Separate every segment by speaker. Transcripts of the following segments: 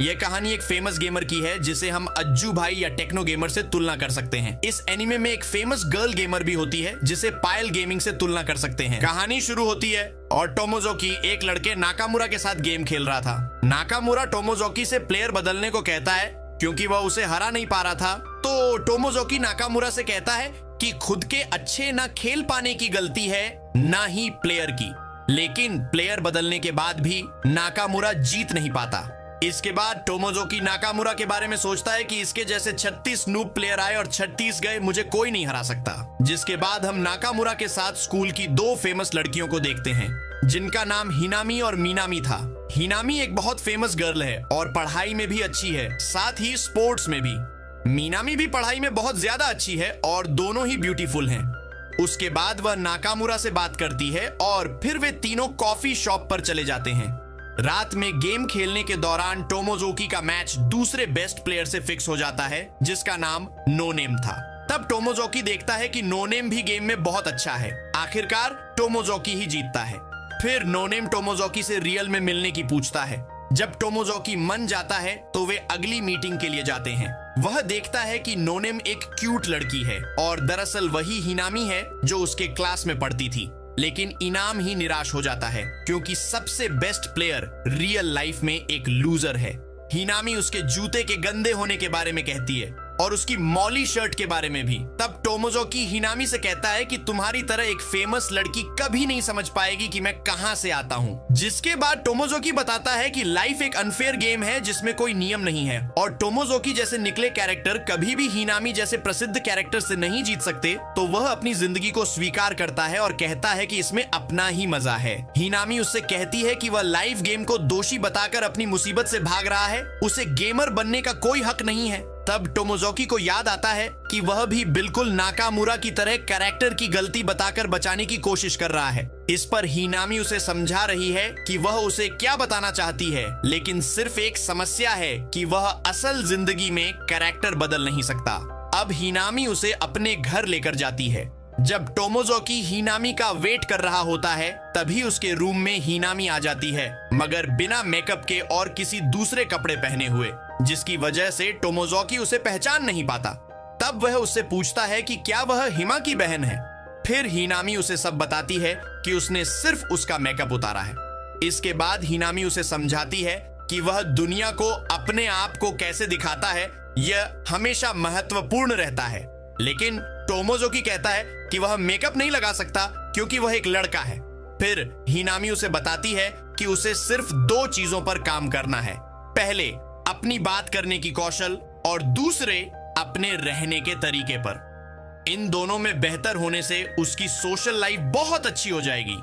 Speaker 1: यह कहानी एक फेमस गेमर की है जिसे हम अज्जू भाई या टेक्नो गेमर से तुलना कर सकते हैं। इस एनिमे में एक फेमस गर्ल गेमर भी होती है जिसे पायल गेमिंग से तुलना कर सकते हैं। कहानी शुरू होती है और टोमोजोकी एक लड़के नाकामुरा के साथ गेम खेल रहा था। नाकामुरा टोमोजोकी से प्लेयर बदलने को कहता है क्योंकि वह उसे हरा नहीं पा रहा था। तो टोमोजोकी नाकामुरा से कहता है कि खुद के अच्छे ना खेल पाने की गलती है ना ही प्लेयर की, लेकिन प्लेयर बदलने के बाद भी नाकामुरा जीत नहीं पाता। इसके बाद टोमोजोकी नाकामुरा के बारे में सोचता है कि इसके जैसे 36 नूब प्लेयर आए और 36 गए, मुझे कोई नहीं हरा सकता। जिसके बाद हम नाकामुरा के साथ स्कूल की 2 फेमस लड़कियों को देखते हैं जिनका नाम हिनामी और मीनामी था। हिनामी एक बहुत फेमस गर्ल है और पढ़ाई में भी अच्छी है, साथ ही स्पोर्ट्स में भी। मीनामी भी पढ़ाई में बहुत ज्यादा अच्छी है और दोनों ही ब्यूटीफुल हैं। उसके बाद वह नाकामुरा से बात करती है और फिर वे तीनों कॉफी शॉप पर चले जाते हैं। रात में गेम खेलने के दौरान टोमोजोकी का मैच दूसरे बेस्ट प्लेयर से फिक्स हो जाता है जिसका नाम नो नेम था। तब टोमोजोकी देखता है कि नो नेम भी गेम में बहुत अच्छा है। आखिरकार टोमोजोकी ही जीतता है। फिर नो नेम टोमोजोकी से रियल में मिलने की पूछता है। जब टोमोजोकी मन जाता है तो वे अगली मीटिंग के लिए जाते हैं। वह देखता है कि नो नेम एक क्यूट लड़की है और दरअसल वही हिनामी है जो उसके क्लास में पढ़ती थी, लेकिन इनाम ही निराश हो जाता है क्योंकि सबसे बेस्ट प्लेयर रियल लाइफ में एक लूजर है। हिनामी उसके जूते के गंदे होने के बारे में कहती है और उसकी मौली शर्ट के बारे में भी। तब टोमोजोकी हिनामी से कहता है कि तुम्हारी तरह एक फेमस लड़की कभी नहीं समझ पाएगी कि मैं कहां से आता हूं। जिसके बाद टोमोजोकी बताता है कि लाइफ एक अनफेयर गेम है जिसमें कोई नियम नहीं है और टोमोजोकी जैसे निकले कैरेक्टर कभी भी हिनामी जैसे प्रसिद्ध कैरेक्टर से नहीं जीत सकते। तो वह अपनी जिंदगी को स्वीकार करता है और कहता है कि इसमें अपना ही मजा है। हिनामी उससे कहती है कि वह लाइफ गेम को दोषी बताकर अपनी मुसीबत से भाग रहा है, उसे गेमर बनने का कोई हक नहीं है। तब टोमोजोकी को याद आता है कि वह भी बिल्कुल नाकामुरा की तरह कैरेक्टर की गलती बताकर बचाने की कोशिश कर रहा है। इस पर हिनामी उसे समझा रही है कि वह उसे क्या बताना चाहती है, लेकिन सिर्फ एक समस्या है कि वह असल जिंदगी में कैरेक्टर बदल नहीं सकता। अब हिनामी उसे अपने घर लेकर जाती है। जब टोमोजोकी हिनामी का वेट कर रहा होता है तभी उसके रूम में हिनामी आ जाती है, मगर बिना मेकअप के और किसी दूसरे कपड़े पहने हुए, जिसकी वजह से टोमोजोकी उसे पहचान नहीं पाता। तब वह उससे पूछता है कि क्या वह हिमा की बहन है। फिर हिनामी उसे सब बताती है कि उसने सिर्फ उसका मेकअप उतारा है। इसके बाद हिनामी उसे समझाती है कि वह दुनिया को अपने आप को कैसे दिखाता है यह हमेशा महत्वपूर्ण रहता है, लेकिन टोमोजोकी कहता है कि वह मेकअप नहीं लगा सकता क्योंकि वह एक लड़का है। फिर हिनामी उसे बताती है कि उसे सिर्फ 2 चीजों पर काम करना है, पहले अपनी बात करने की कौशल और दूसरे अपने रहने के तरीके पर। इन दोनों में बेहतर होने से उसकी सोशल लाइफ बहुत अच्छी हो जाएगी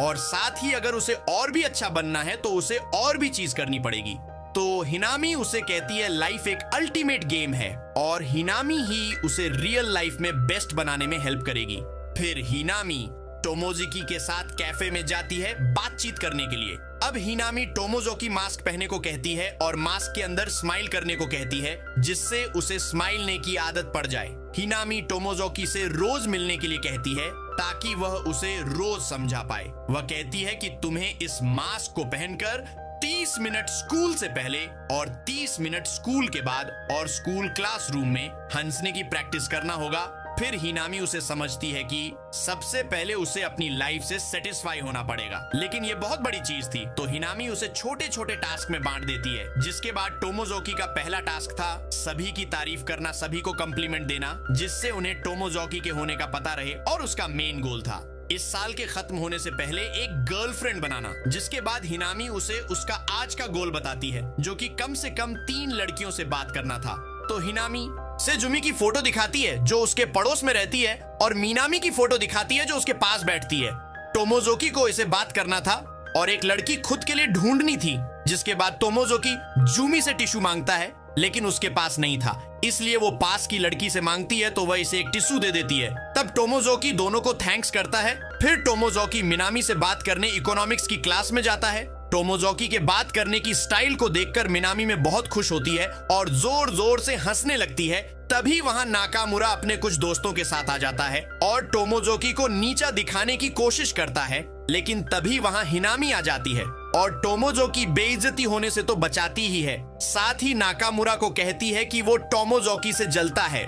Speaker 1: और साथ ही अगर उसे और भी अच्छा बनना है तो उसे और भी चीज करनी पड़ेगी। तो हिनामी उसे कहती है लाइफ एक अल्टीमेट गेम है और हिनामी ही उसे रियल लाइफ में बेस्ट बनाने में हेल्प करेगी। फिर हिनामी टोमोजोकी के साथ कैफे में जाती है बातचीत करने के लिए। अब हिनामी टोमोजोकी मास्क पहनने को कहती है और मास्क के अंदर स्माइल करने को कहती है जिससे उसे स्माइलने की आदत पड़ जाए। हिनामी टोमोजोकी से रोज मिलने के लिए कहती है ताकि वह उसे रोज समझा पाए। वह कहती है कि तुम्हें इस मास्क को पहनकर 30 मिनट स्कूल से पहले और 30 मिनट स्कूल के बाद और स्कूल क्लासरूम में हंसने की प्रैक्टिस करना होगा। फिर हिनामी उसे समझती है कि सबसे पहले उसे अपनी लाइफ से सेटिस्फाई होना पड़ेगा, लेकिन ये बहुत बड़ी चीज थी। तो हिनामी उसे छोटे छोटे टास्क में बांट देती है। जिसके बाद टोमोजोकी का पहला टास्क था सभी की तारीफ करना, सभी को कम्प्लीमेंट देना, जिससे उन्हें टोमोजोकी के होने का पता रहे, और उसका मेन गोल था इस साल के खत्म होने से पहले एक गर्लफ्रेंड बनाना। जिसके बाद हिनामी उसे उसका आज का गोल बताती है जो कि कम से कम 3 लड़कियों से बात करना था। तो हिनामी सेजुमी की फोटो दिखाती है जो उसके पड़ोस में रहती है और मीनामी की फोटो दिखाती है जो उसके पास बैठती है। टोमोजोकी को इसे बात करना था और एक लड़की खुद के लिए ढूंढनी थी। जिसके बाद टोमोजोकी जूमी से टिश्यू मांगता है लेकिन उसके पास नहीं था, इसलिए वो पास की लड़की से मांगती है तो वह इसे एक टिश्यू दे देती है। तब टोमोजोकी दोनों को थैंक्स करता है। फिर टोमोजोकी मिनामी से बात करने इकोनॉमिक्स की क्लास में जाता है। टोमोजोकी के बात करने की स्टाइल को देखकर मिनामी में बहुत खुश होती है और जोर जोर से हंसने लगती है। तभी वहां नाकामुरा अपने कुछ दोस्तों के साथ आ जाता है और टोमोजोकी को नीचा दिखाने की कोशिश करता है, लेकिन तभी वहां हिनामी आ जाती है और टोमोजोकी बेइज्जती होने से तो बचाती ही है, साथ ही नाकामुरा को कहती है कि वो टोमोजोकी से जलता है